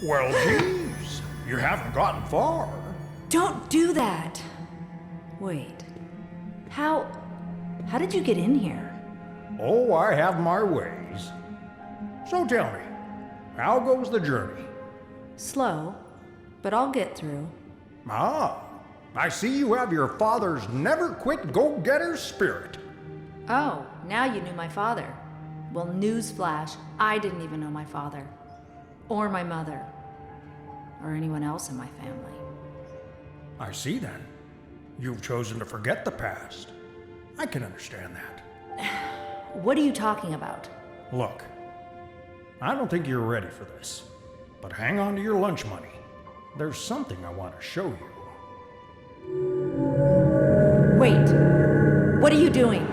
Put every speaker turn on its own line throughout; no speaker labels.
Well, geez, you haven't gotten far.
Don't do that! Wait. How did you get in here?
Oh, I have my ways. So tell me, how goes the journey?
Slow, but I'll get through.
Ah, I see you have your father's never-quit go-getter spirit.
Oh, now you knew my father. Well, newsflash, I didn't even know my father. Or my mother. Or anyone else in my family.
I see then. You've chosen to forget the past. I can understand that.
What are you talking about?
Look, I don't think you're ready for this, but hang on to your lunch money. There's something I want to show you.
Wait, what are you doing?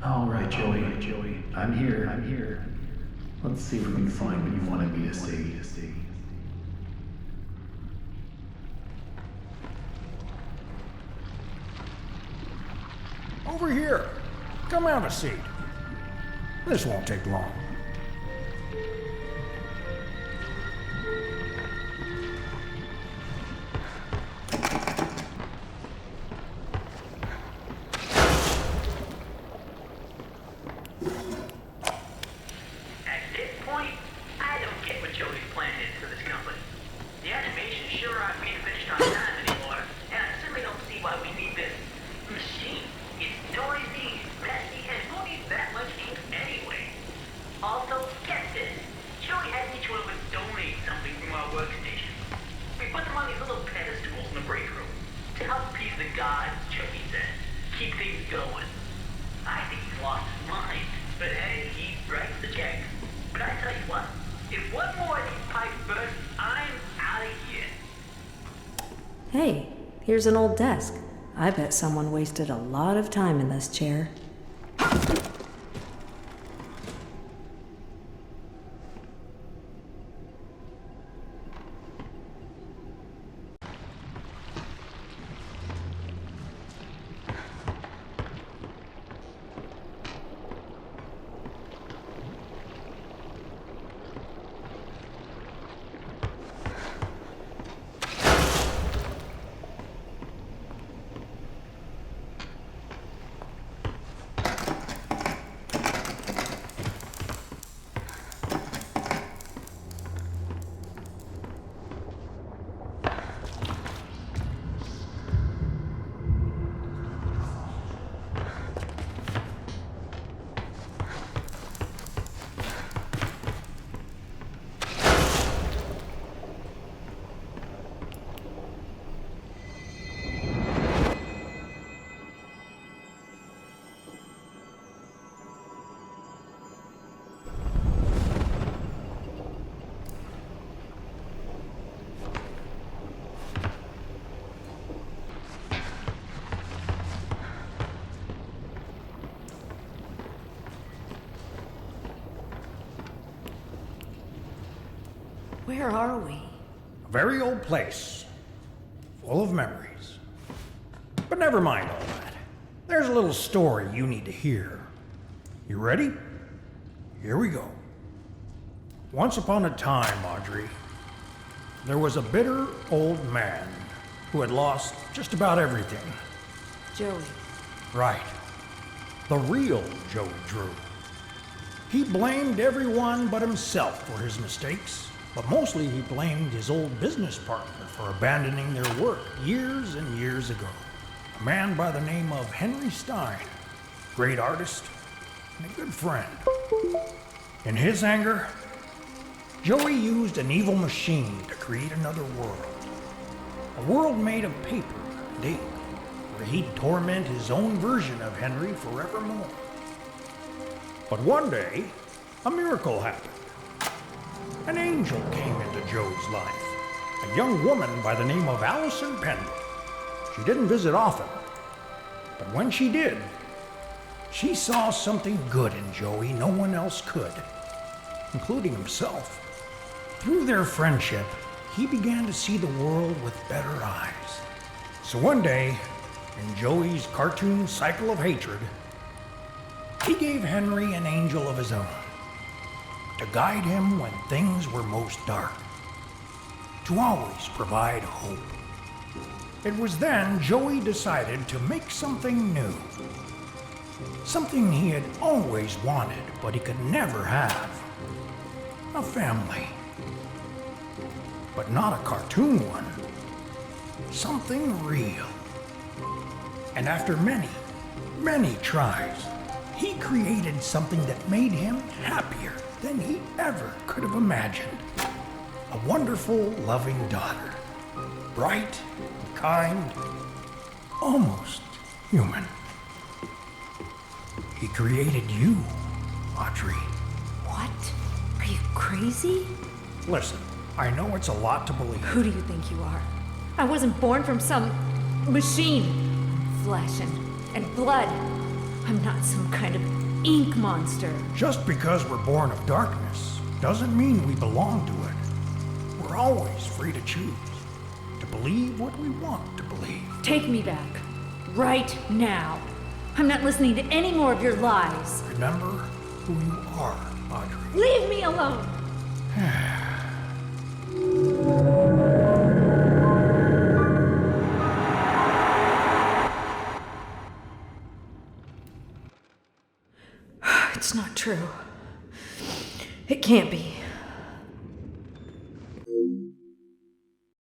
All right, Joey. I'm here. Let's see if we can find what you wanted me to see.
Over here. Come have a seat. This won't take long.
Hey, here's an old desk. I bet someone wasted a lot of time in this chair. Where are we?
A very old place, full of memories. But never mind all that. There's a little story you need to hear. You ready? Here we go. Once upon a time, Audrey, there was a bitter old man who had lost just about everything.
Joey.
Right. The real Joey Drew. He blamed everyone but himself for his mistakes, but mostly he blamed his old business partner for abandoning their work years and years ago. A man by the name of Henry Stein, great artist and a good friend. In his anger, Joey used an evil machine to create another world. A world made of paper and ink, where he'd torment his own version of Henry forevermore. But one day, a miracle happened. An angel came into Joe's life, a young woman by the name of Allison Bendy. She didn't visit often, but when she did, she saw something good in Joey no one else could, including himself. Through their friendship, he began to see the world with better eyes. So one day, in Joey's cartoon cycle of hatred, he gave Henry an angel of his own to guide him when things were most dark, to always provide hope. It was then Joey decided to make something new, something he had always wanted but he could never have: a family. But not a cartoon one, something real. And after many, many tries, he created something that made him happier than he ever could have imagined. A wonderful, loving daughter. Bright, kind, almost human. He created you, Audrey.
What? Are you crazy?
Listen, I know it's a lot to believe.
Who do you think you are? I wasn't born from some machine. Flesh and blood. I'm not some kind of ink monster.
Just because we're born of darkness doesn't mean we belong to it. We're always free to choose, to believe what we want to believe.
Take me back. Right now. I'm not listening to any more of your lies.
Remember who you are, Audrey.
Leave me alone! It's not true. It can't be.